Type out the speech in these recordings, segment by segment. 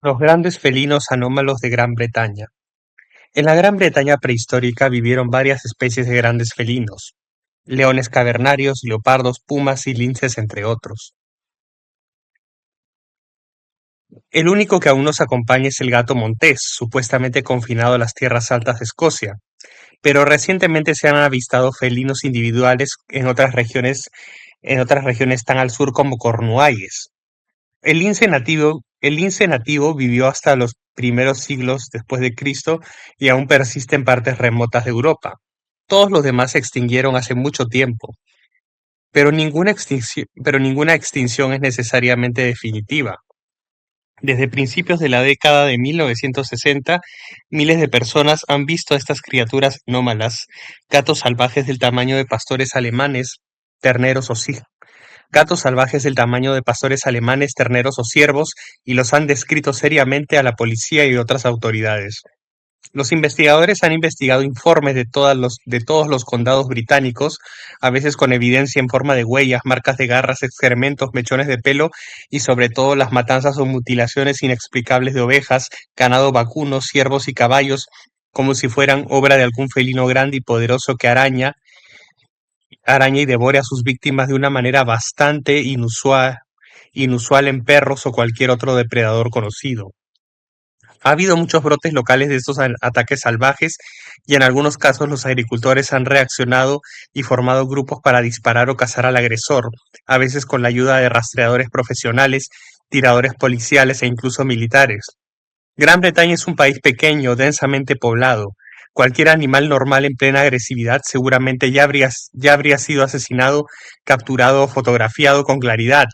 Los grandes felinos anómalos de Gran Bretaña. En la Gran Bretaña prehistórica vivieron varias especies de grandes felinos: leones cavernarios, leopardos, pumas y linces, entre otros. El único que aún nos acompaña es el gato montés, supuestamente confinado a las tierras altas de Escocia, pero recientemente se han avistado felinos individuales en otras regiones tan al sur como Cornualles. El lince nativo vivió hasta los primeros siglos después de Cristo y aún persiste en partes remotas de Europa. Todos los demás se extinguieron hace mucho tiempo, pero ninguna extinción es necesariamente definitiva. Desde principios de la década de 1960, miles de personas han visto a estas criaturas anómalas, gatos salvajes del tamaño de pastores alemanes, terneros o ci- gatos salvajes del tamaño de pastores alemanes, terneros o ciervos, y los han descrito seriamente a la policía y otras autoridades. Los investigadores han investigado informes de todos los condados británicos, a veces con evidencia en forma de huellas, marcas de garras, excrementos, mechones de pelo y sobre todo las matanzas o mutilaciones inexplicables de ovejas, ganado vacuno, ciervos y caballos, como si fueran obra de algún felino grande y poderoso que araña y devore a sus víctimas de una manera bastante inusual en perros o cualquier otro depredador conocido. Ha habido muchos brotes locales de estos ataques salvajes y en algunos casos los agricultores han reaccionado y formado grupos para disparar o cazar al agresor, a veces con la ayuda de rastreadores profesionales, tiradores policiales e incluso militares. Gran Bretaña es un país pequeño, densamente poblado. Cualquier animal normal en plena agresividad seguramente ya habría sido asesinado, capturado o fotografiado con claridad.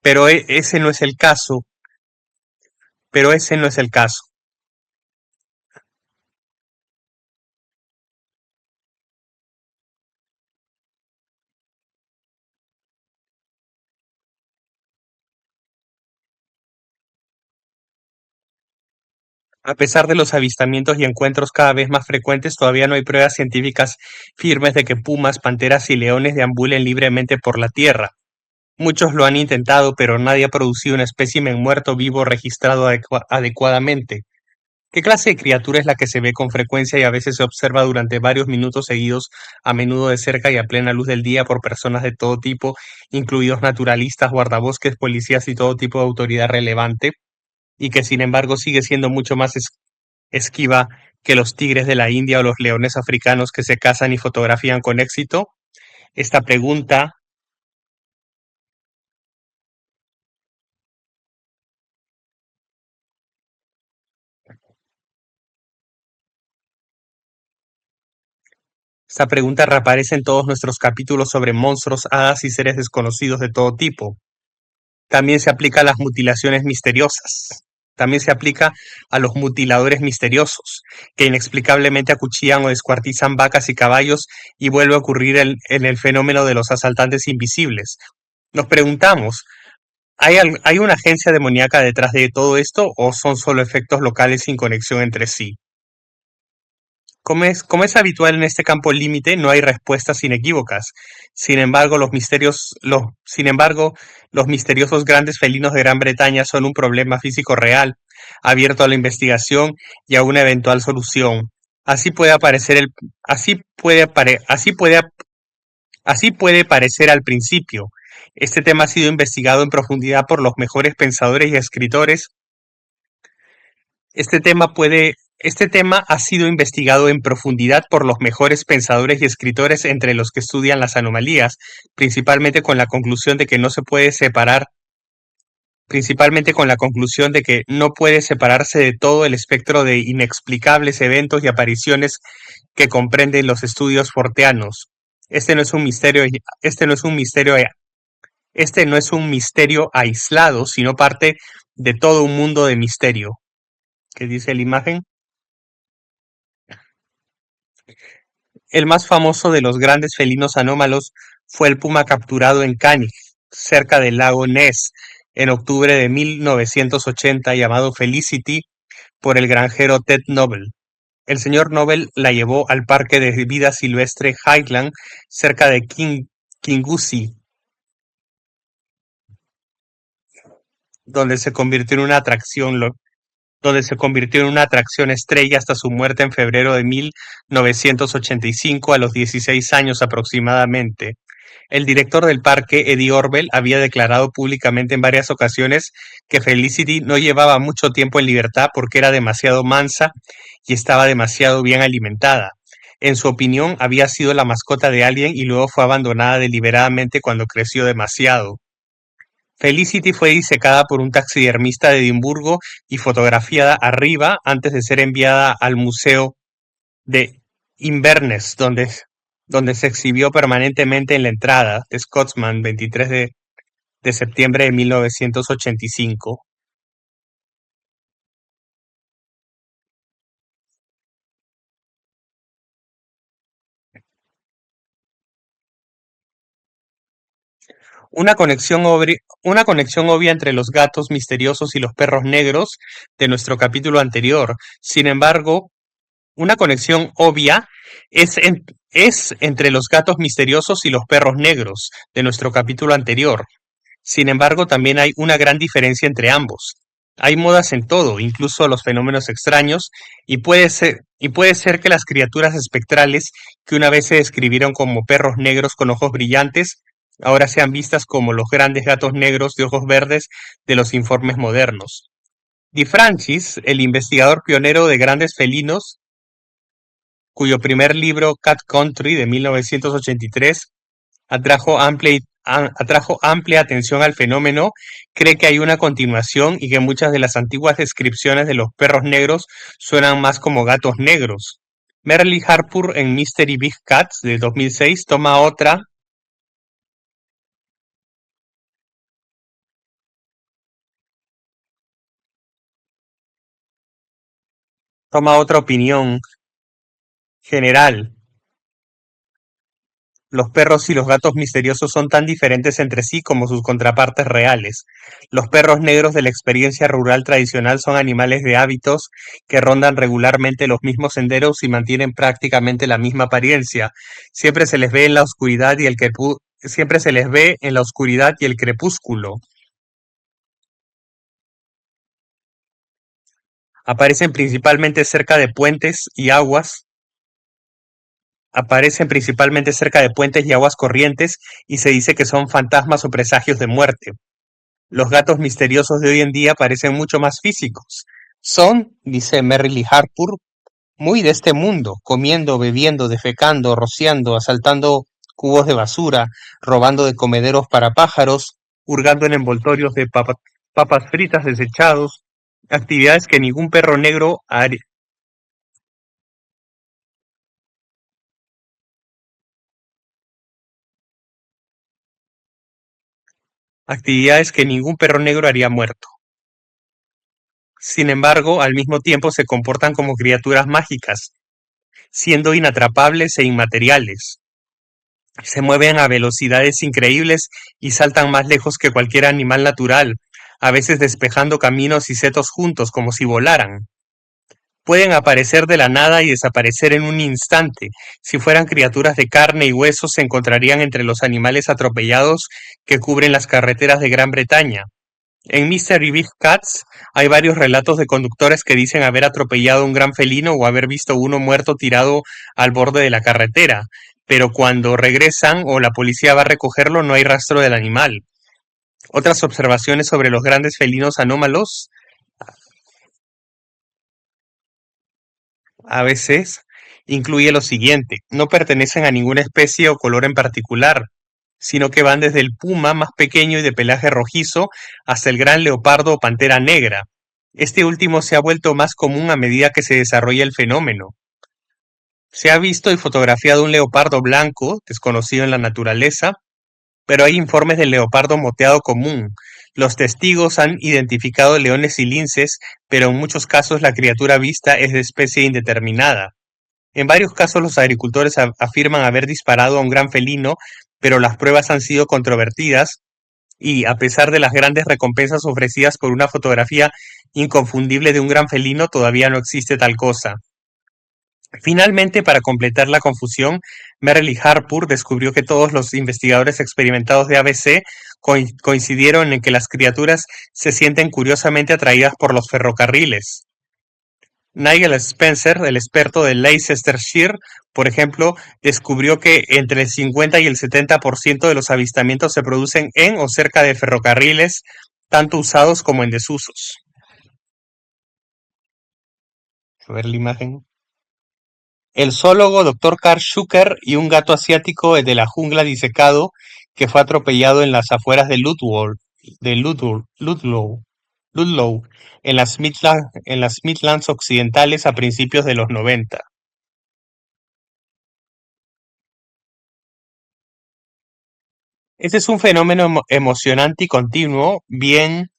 Pero ese no es el caso. Pero ese no es el caso. A pesar de los avistamientos y encuentros cada vez más frecuentes, todavía no hay pruebas científicas firmes de que pumas, panteras y leones deambulen libremente por la Tierra. Muchos lo han intentado, pero nadie ha producido un espécimen muerto vivo registrado adecuadamente. ¿Qué clase de criatura es la que se ve con frecuencia y a veces se observa durante varios minutos seguidos, a menudo de cerca y a plena luz del día por personas de todo tipo, incluidos naturalistas, guardabosques, policías y todo tipo de autoridad relevante, y que sin embargo sigue siendo mucho más esquiva que los tigres de la India o los leones africanos que se cazan y fotografían con éxito? Esta pregunta, esta pregunta reaparece en todos nuestros capítulos sobre monstruos, hadas y seres desconocidos de todo tipo. También se aplica a las mutilaciones misteriosas. También se aplica a los mutiladores misteriosos, que inexplicablemente acuchillan o descuartizan vacas y caballos, y vuelve a ocurrir en el fenómeno de los asaltantes invisibles. Nos preguntamos, ¿hay una agencia demoníaca detrás de todo esto o son solo efectos locales sin conexión entre sí? Como es habitual en este campo límite, no hay respuestas inequívocas. Sin embargo, los misteriosos grandes felinos de Gran Bretaña son un problema físico real, abierto a la investigación y a una eventual solución. Así puede aparecer el, así puede apare- así puede parecer al principio. Este tema ha sido investigado en profundidad por los mejores pensadores y escritores. Este tema ha sido investigado en profundidad por los mejores pensadores y escritores, entre los que estudian las anomalías, principalmente con la conclusión de que no se puede separar, principalmente con la conclusión de que no puede separarse de todo el espectro de inexplicables eventos y apariciones que comprenden los estudios forteanos. Este no es un misterio, este no es un misterio, este no es un misterio aislado, sino parte de todo un mundo de misterio. ¿Qué dice la imagen? El más famoso de los grandes felinos anómalos fue el puma capturado en Canning, cerca del lago Ness, en octubre de 1980, llamado Felicity por el granjero Ted Nobel. El señor Nobel la llevó al parque de vida silvestre Highland, cerca de Kingussie, donde se convirtió en una atracción donde se convirtió en una atracción estrella hasta su muerte en febrero de 1985 a los 16 años aproximadamente. El director del parque, Eddie Orwell, había declarado públicamente en varias ocasiones que Felicity no llevaba mucho tiempo en libertad porque era demasiado mansa y estaba demasiado bien alimentada. En su opinión, había sido la mascota de alguien y luego fue abandonada deliberadamente cuando creció demasiado. Felicity fue disecada por un taxidermista de Edimburgo y fotografiada arriba antes de ser enviada al Museo de Inverness, donde se exhibió permanentemente en la entrada de Scotsman 23 de septiembre de 1985. Una conexión obvia entre los gatos misteriosos y los perros negros de nuestro capítulo anterior. Sin embargo, una conexión obvia es entre los gatos misteriosos y los perros negros de nuestro capítulo anterior. Sin embargo, también hay una gran diferencia entre ambos. Hay modas en todo, incluso los fenómenos extraños, y puede ser que las criaturas espectrales que una vez se describieron como perros negros con ojos brillantes, ahora sean vistas como los grandes gatos negros de ojos verdes de los informes modernos. Di Francis, el investigador pionero de grandes felinos, cuyo primer libro, Cat Country, de 1983, atrajo amplia atención al fenómeno, cree que hay una continuación y que muchas de las antiguas descripciones de los perros negros suenan más como gatos negros. Merle Harpur en Mystery Big Cats de 2006 toma otra opinión general. Los perros y los gatos misteriosos son tan diferentes entre sí como sus contrapartes reales. Los perros negros de la experiencia rural tradicional son animales de hábitos que rondan regularmente los mismos senderos y mantienen prácticamente la misma apariencia. Siempre se les ve en la oscuridad siempre se les ve en la oscuridad y el crepúsculo. Aparecen principalmente cerca de puentes y aguas Aparecen principalmente cerca de puentes y aguas corrientes y se dice que son fantasmas o presagios de muerte. Los gatos misteriosos de hoy en día parecen mucho más físicos. Son, dice Merrily Harpur, muy de este mundo, comiendo, bebiendo, defecando, rociando, asaltando cubos de basura, robando de comederos para pájaros, hurgando en envoltorios de papas fritas desechados, actividades que ningún perro negro actividades que ningún perro negro haría muerto. Sin embargo, al mismo tiempo se comportan como criaturas mágicas, siendo inatrapables e inmateriales. Se mueven a velocidades increíbles y saltan más lejos que cualquier animal natural, a veces despejando caminos y setos juntos como si volaran. Pueden aparecer de la nada y desaparecer en un instante. Si fueran criaturas de carne y hueso, se encontrarían entre los animales atropellados que cubren las carreteras de Gran Bretaña. En Mystery Big Cats hay varios relatos de conductores que dicen haber atropellado un gran felino o haber visto uno muerto tirado al borde de la carretera, pero cuando regresan o la policía va a recogerlo no hay rastro del animal. Otras observaciones sobre los grandes felinos anómalos a veces incluye lo siguiente: no pertenecen a ninguna especie o color en particular, sino que van desde el puma más pequeño y de pelaje rojizo hasta el gran leopardo o pantera negra. Este último se ha vuelto más común a medida que se desarrolla el fenómeno. Se ha visto y fotografiado un leopardo blanco, desconocido en la naturaleza, pero hay informes del leopardo moteado común. Los testigos han identificado leones y linces, pero en muchos casos la criatura vista es de especie indeterminada. En varios casos los agricultores afirman haber disparado a un gran felino, pero las pruebas han sido controvertidas y, a pesar de las grandes recompensas ofrecidas por una fotografía inconfundible de un gran felino, todavía no existe tal cosa. Finalmente, para completar la confusión, Merle Harpur descubrió que todos los investigadores experimentados de ABC coincidieron en que las criaturas se sienten curiosamente atraídas por los ferrocarriles. Nigel Spencer, el experto de Leicestershire, por ejemplo, descubrió que entre el 50 y el 70% de los avistamientos se producen en o cerca de ferrocarriles, tanto usados como en desusos. A ver la imagen. El zoólogo Dr. Karl Schuker y un gato asiático de la jungla disecado que fue atropellado en las afueras de Ludlow, en las Midlands occidentales a principios de los 90. Este es un fenómeno emocionante y continuo, bien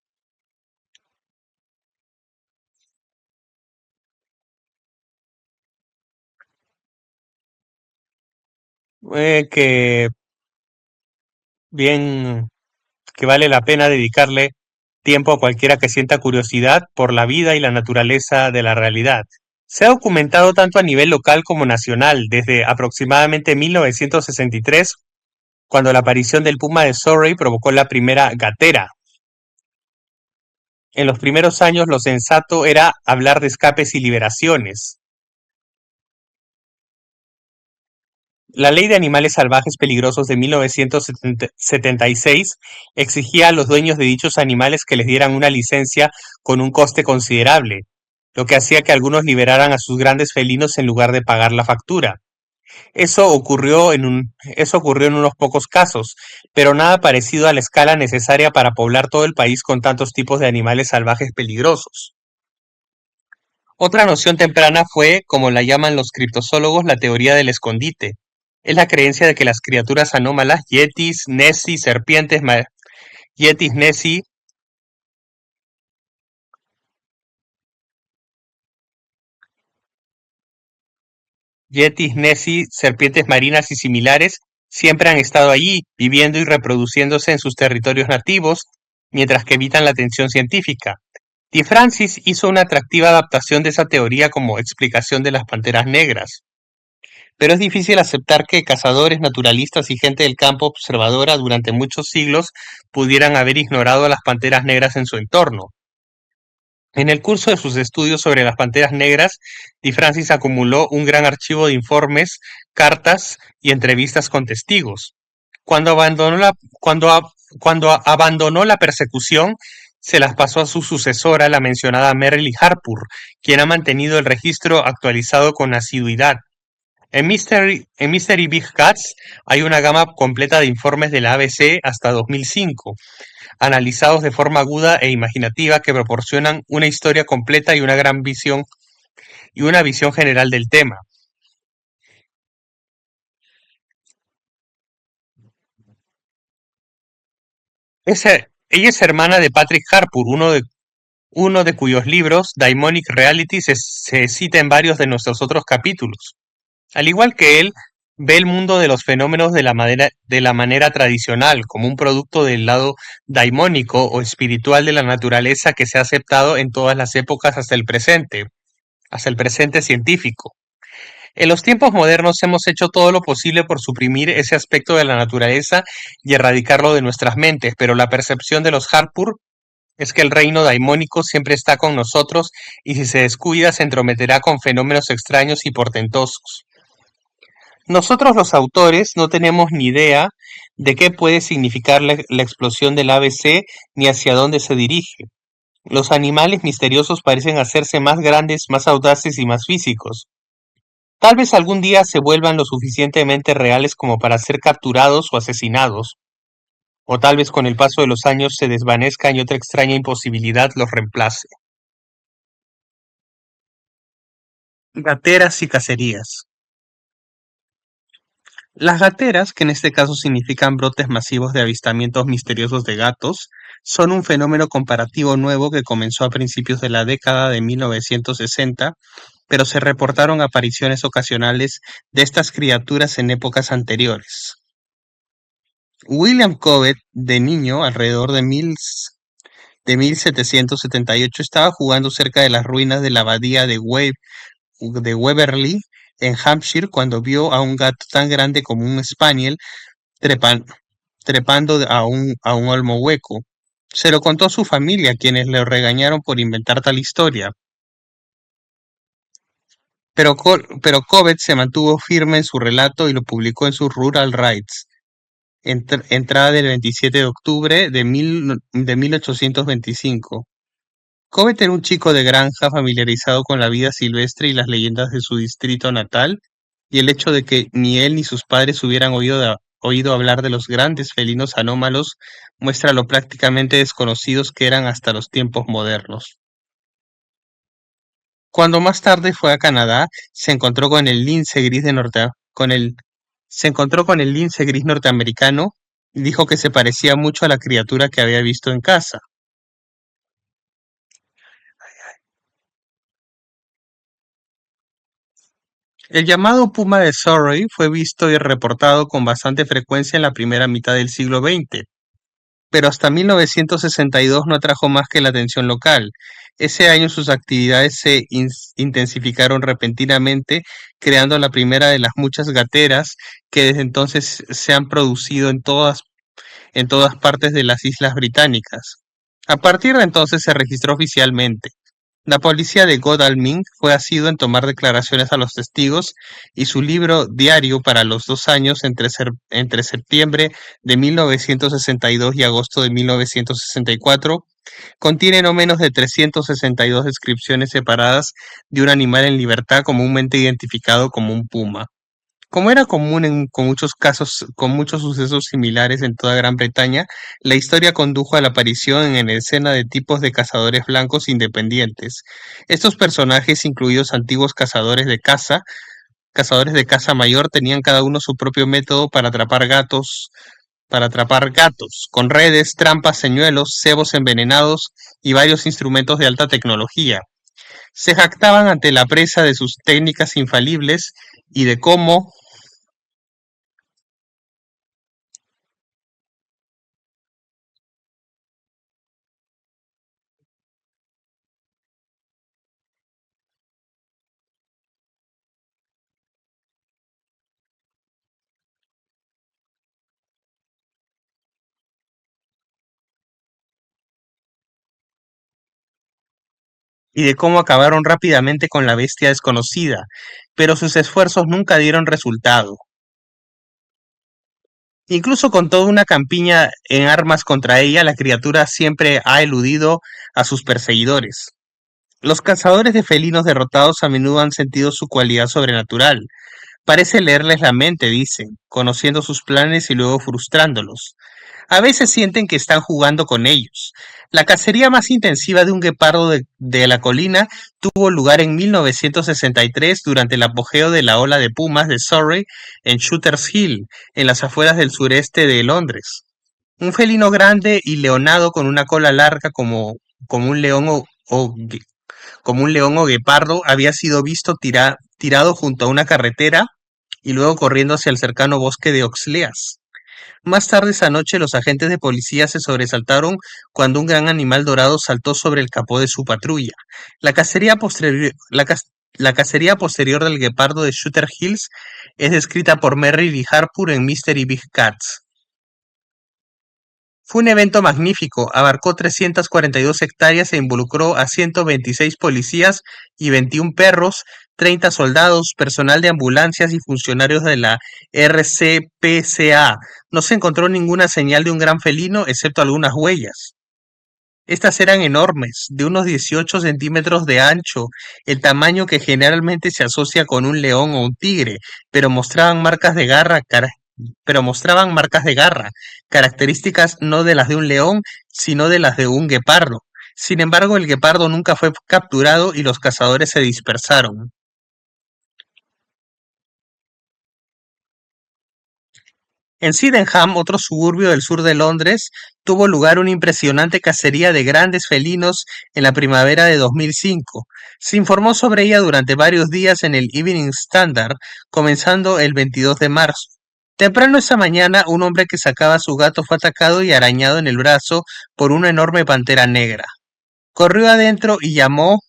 que bien que vale la pena dedicarle tiempo a cualquiera que sienta curiosidad por la vida y la naturaleza de la realidad. Se ha documentado tanto a nivel local como nacional desde aproximadamente 1963, cuando la aparición del puma de Surrey provocó la primera gatera. En los primeros años lo sensato era hablar de escapes y liberaciones. La Ley de Animales Salvajes Peligrosos de 1976 exigía a los dueños de dichos animales que les dieran una licencia con un coste considerable, lo que hacía que algunos liberaran a sus grandes felinos en lugar de pagar la factura. Eso ocurrió en unos pocos casos, pero nada parecido a la escala necesaria para poblar todo el país con tantos tipos de animales salvajes peligrosos. Otra noción temprana fue, como la llaman los criptozoólogos, la teoría del escondite. Es la creencia de que las criaturas anómalas, yetis, nessie, serpientes marinas y similares, siempre han estado allí, viviendo y reproduciéndose en sus territorios nativos, mientras que evitan la atención científica. T. Francis hizo una atractiva adaptación de esa teoría como explicación de las panteras negras. Pero es difícil aceptar que cazadores, naturalistas y gente del campo observadora durante muchos siglos pudieran haber ignorado a las panteras negras en su entorno. En el curso de sus estudios sobre las panteras negras, DeFrancis acumuló un gran archivo de informes, cartas y entrevistas con testigos. Cuando abandonó la, cuando, a- cuando abandonó la persecución, se las pasó a su sucesora, la mencionada Merrily Harpur, quien ha mantenido el registro actualizado con asiduidad. En Mystery Big Cats hay una gama completa de informes de la ABC hasta 2005, analizados de forma aguda e imaginativa que proporcionan una historia completa y una visión general del tema. Ella es hermana de Patrick Harpur, uno de cuyos libros, Daimonic Reality, se cita en varios de nuestros otros capítulos. Al igual que él, ve el mundo de los fenómenos de la manera tradicional, como un producto del lado daimónico o espiritual de la naturaleza que se ha aceptado en todas las épocas hasta el presente científico. En los tiempos modernos hemos hecho todo lo posible por suprimir ese aspecto de la naturaleza y erradicarlo de nuestras mentes, pero la percepción de los Harpur es que el reino daimónico siempre está con nosotros y si se descuida se entrometerá con fenómenos extraños y portentosos. Nosotros los autores no tenemos ni idea de qué puede significar la explosión del ABC ni hacia dónde se dirige. Los animales misteriosos parecen hacerse más grandes, más audaces y más físicos. Tal vez algún día se vuelvan lo suficientemente reales como para ser capturados o asesinados, o tal vez con el paso de los años se desvanezcan y otra extraña imposibilidad los reemplace. Gateras y cacerías. Las gateras, que en este caso significan brotes masivos de avistamientos misteriosos de gatos, son un fenómeno comparativo nuevo que comenzó a principios de la década de 1960, pero se reportaron apariciones ocasionales de estas criaturas en épocas anteriores. William Cobbett, de niño, alrededor de 1778, estaba jugando cerca de las ruinas de la abadía de Waverley, en Hampshire, cuando vio a un gato tan grande como un spaniel trepan- trepando a un olmo hueco. Se lo contó a su familia, quienes le regañaron por inventar tal historia. pero Cobbett se mantuvo firme en su relato y lo publicó en su Rural Rights, entrada del 27 de octubre de 1825. Cobbett era un chico de granja familiarizado con la vida silvestre y las leyendas de su distrito natal, y el hecho de que ni él ni sus padres hubieran oído hablar de los grandes felinos anómalos muestra lo prácticamente desconocidos que eran hasta los tiempos modernos. Cuando más tarde fue a Canadá, se encontró con el lince gris se encontró con el lince gris norteamericano y dijo que se parecía mucho a la criatura que había visto en casa. El llamado puma de Surrey fue visto y reportado con bastante frecuencia en la primera mitad del siglo XX, pero hasta 1962 no atrajo más que la atención local. Ese año sus actividades se intensificaron repentinamente, creando la primera de las muchas gateras que desde entonces se han producido en todas partes de las islas británicas. A partir de entonces se registró oficialmente. La policía de Godalming fue asidua en tomar declaraciones a los testigos y su libro diario para los 2 años entre septiembre de 1962 y agosto de 1964 contiene no menos de 362 descripciones separadas de un animal en libertad comúnmente identificado como un puma. Como era común con muchos casos, con muchos sucesos similares en toda Gran Bretaña, la historia condujo a la aparición en escena de tipos de cazadores blancos independientes. Estos personajes, incluidos antiguos cazadores de caza mayor, tenían cada uno su propio método para atrapar gatos, con redes, trampas, señuelos, cebos envenenados y varios instrumentos de alta tecnología. Se jactaban ante la presa de sus técnicas infalibles y de cómo acabaron rápidamente con la bestia desconocida, pero sus esfuerzos nunca dieron resultado. Incluso con toda una campiña en armas contra ella, la criatura siempre ha eludido a sus perseguidores. Los cazadores de felinos derrotados a menudo han sentido su cualidad sobrenatural. Parece leerles la mente, dicen, conociendo sus planes y luego frustrándolos. A veces sienten que están jugando con ellos. La cacería más intensiva de un guepardo de la colina tuvo lugar en 1963 durante el apogeo de la ola de pumas de Surrey en Shooters Hill, en las afueras del sureste de Londres. Un felino grande y leonado con una cola larga como un león como un león o guepardo había sido visto tirado junto a una carretera y luego corriendo hacia el cercano bosque de Oxleas. Más tarde esa noche los agentes de policía se sobresaltaron cuando un gran animal dorado saltó sobre el capó de su patrulla. La cacería posterior del guepardo de Shooter Hills es descrita por Merrill y Harpur en Mystery Big Cats. Fue un evento magnífico, abarcó 342 hectáreas e involucró a 126 policías y 21 perros, 30 soldados, personal de ambulancias y funcionarios de la RCPCA. No se encontró ninguna señal de un gran felino, excepto algunas huellas. Estas eran enormes, de unos 18 centímetros de ancho, el tamaño que generalmente se asocia con un león o un tigre, pero mostraban marcas de garra, características no de las de un león, sino de las de un guepardo. Sin embargo, el guepardo nunca fue capturado y los cazadores se dispersaron. En Sydenham, otro suburbio del sur de Londres, tuvo lugar una impresionante cacería de grandes felinos en la primavera de 2005. Se informó sobre ella durante varios días en el Evening Standard, comenzando el 22 de marzo. Temprano esa mañana, un hombre que sacaba a su gato fue atacado y arañado en el brazo por una enorme pantera negra. Corrió adentro y llamó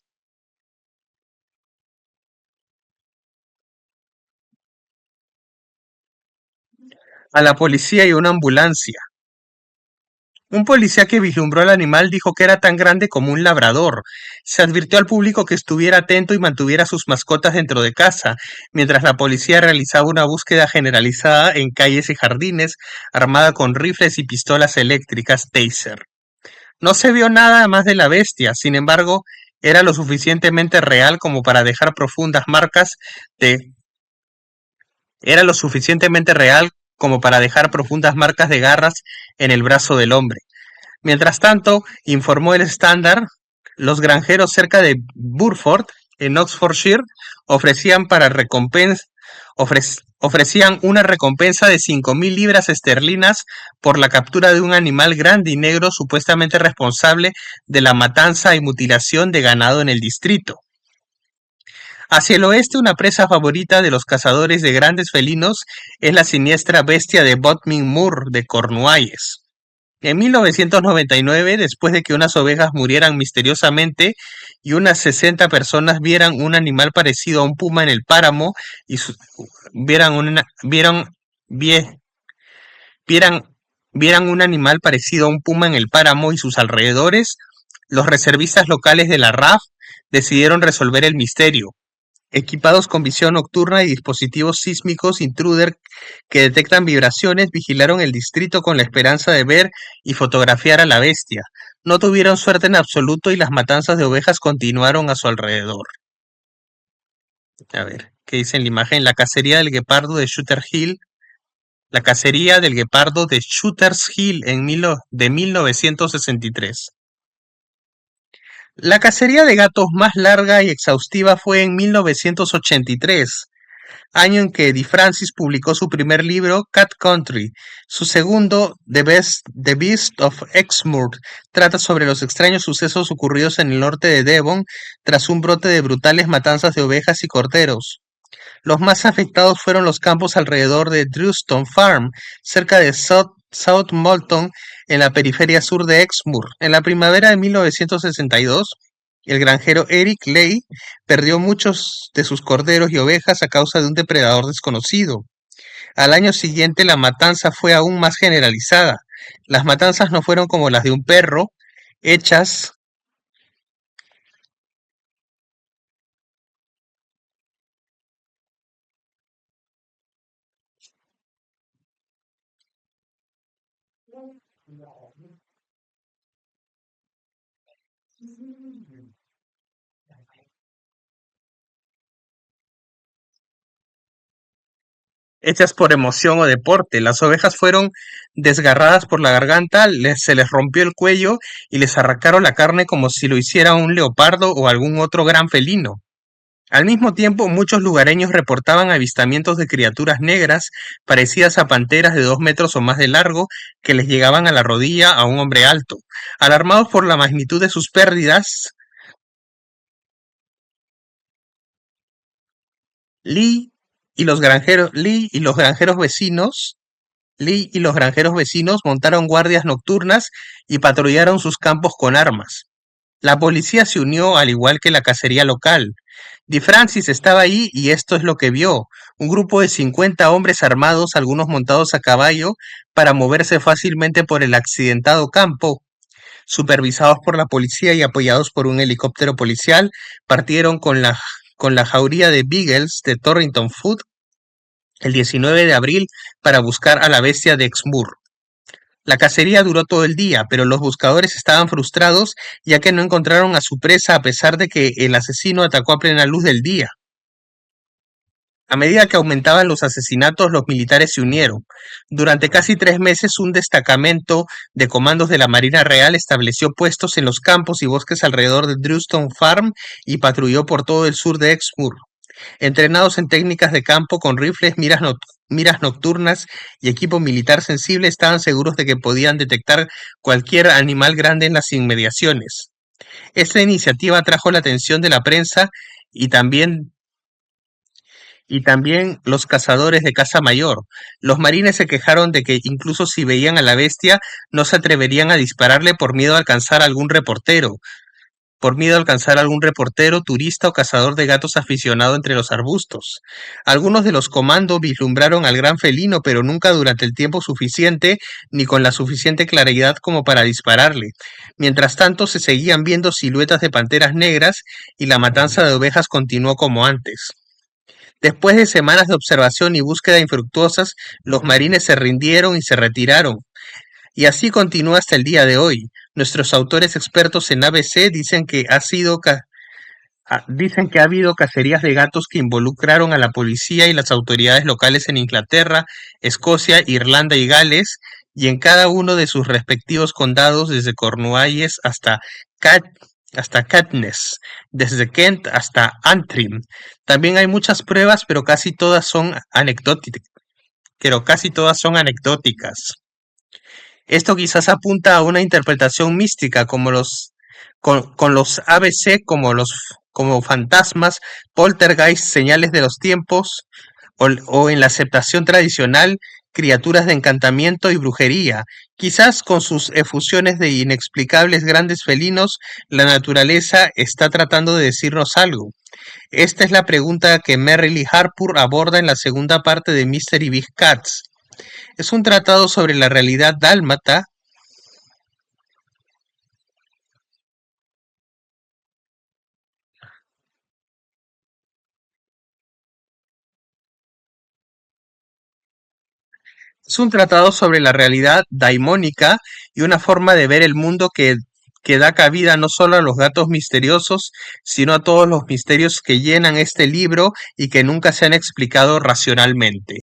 a la policía y una ambulancia. Un policía que vislumbró al animal dijo que era tan grande como un labrador. Se advirtió al público que estuviera atento y mantuviera sus mascotas dentro de casa, mientras la policía realizaba una búsqueda generalizada en calles y jardines, armada con rifles y pistolas eléctricas Taser. No se vio nada más de la bestia, sin embargo, era lo suficientemente real como para dejar profundas marcas de era lo suficientemente real como para dejar profundas marcas de garras en el brazo del hombre. Mientras tanto, informó el Standard, los granjeros cerca de Burford, en Oxfordshire, ofrecían para ofrecían una recompensa de 5.000 libras esterlinas por la captura de un animal grande y negro supuestamente responsable de la matanza y mutilación de ganado en el distrito. Hacia el oeste, una presa favorita de los cazadores de grandes felinos es la siniestra bestia de Bodmin Moor de Cornualles. En 1999, después de que unas ovejas murieran misteriosamente y unas 60 personas vieran un animal parecido a un puma en el páramo y vieran, vie- vieran, vieran un animal parecido a un puma en el páramo y sus alrededores, los reservistas locales de la RAF decidieron resolver el misterio. Equipados con visión nocturna y dispositivos sísmicos intruder que detectan vibraciones, vigilaron el distrito con la esperanza de ver y fotografiar a la bestia. No tuvieron suerte en absoluto y las matanzas de ovejas continuaron a su alrededor. A ver, ¿qué dice en la imagen? La cacería del guepardo de Shooter Hill. La cacería del guepardo de Shooters Hill de 1963. La cacería de gatos más larga y exhaustiva fue en 1983, año en que DeFrancis publicó su primer libro, Cat Country. Su segundo, The Beast of Exmoor, trata sobre los extraños sucesos ocurridos en el norte de Devon tras un brote de brutales matanzas de ovejas y corderos. Los más afectados fueron los campos alrededor de Drewston Farm, cerca de South Molton, en la periferia sur de Exmoor. En la primavera de 1962, el granjero Eric Leigh perdió muchos de sus corderos y ovejas a causa de un depredador desconocido. Al año siguiente la matanza fue aún más generalizada. Las matanzas no fueron como las de un perro, hechas hechas por emoción o deporte. Las ovejas fueron desgarradas por la garganta, se les rompió el cuello y les arrancaron la carne como si lo hiciera un leopardo o algún otro gran felino. Al mismo tiempo, muchos lugareños reportaban avistamientos de criaturas negras parecidas a panteras de 2 metros o más de largo que les llegaban a la rodilla a un hombre alto. Alarmados por la magnitud de sus pérdidas, Lee y los granjeros vecinos montaron guardias nocturnas y patrullaron sus campos con armas. La policía se unió al igual que la cacería local. DeFrancis estaba ahí y esto es lo que vio: un grupo de 50 hombres armados, algunos montados a caballo, para moverse fácilmente por el accidentado campo. Supervisados por la policía y apoyados por un helicóptero policial, partieron con la jauría de Beagles de Torrington Foot el 19 de abril para buscar a la bestia de Exmoor. La cacería duró todo el día, pero los buscadores estaban frustrados ya que no encontraron a su presa a pesar de que el asesino atacó a plena luz del día. A medida que aumentaban los asesinatos, los militares se unieron. Durante casi 3 meses, un destacamento de comandos de la Marina Real estableció puestos en los campos y bosques alrededor de Drewston Farm y patrulló por todo el sur de Exmoor. Entrenados en técnicas de campo con rifles, miras nocturnas y equipo militar sensible, estaban seguros de que podían detectar cualquier animal grande en las inmediaciones. Esta iniciativa atrajo la atención de la prensa y también los cazadores de caza mayor. Los marines se quejaron de que incluso si veían a la bestia, no se atreverían a dispararle por miedo a alcanzar a algún reportero. por miedo a alcanzar a algún reportero, turista o cazador de gatos aficionado entre los arbustos. Algunos de los comandos vislumbraron al gran felino, pero nunca durante el tiempo suficiente ni con la suficiente claridad como para dispararle. Mientras tanto, se seguían viendo siluetas de panteras negras y la matanza de ovejas continuó como antes. Después de semanas de observación y búsqueda infructuosas, los marines se rindieron y se retiraron. Y así continúa hasta el día de hoy. Nuestros autores expertos en ABC dicen que ha habido cacerías de gatos que involucraron a la policía y las autoridades locales en Inglaterra, Escocia, Irlanda y Gales, y en cada uno de sus respectivos condados, desde Cornualles Cat- hasta Caithness, desde Kent hasta Antrim. También hay muchas pruebas, pero casi todas son anecdóticas. Esto quizás apunta a una interpretación mística, con los ABC como fantasmas, poltergeist, señales de los tiempos, o en la aceptación tradicional, criaturas de encantamiento y brujería. Quizás con sus efusiones de inexplicables grandes felinos, la naturaleza está tratando de decirnos algo. Esta es la pregunta que Merrill y Harpur aborda en la segunda parte de Mystery Big Cats. Es un tratado sobre la realidad dálmata. Es un tratado sobre la realidad daimónica y una forma de ver el mundo que da cabida no solo a los gatos misteriosos, sino a todos los misterios que llenan este libro y que nunca se han explicado racionalmente.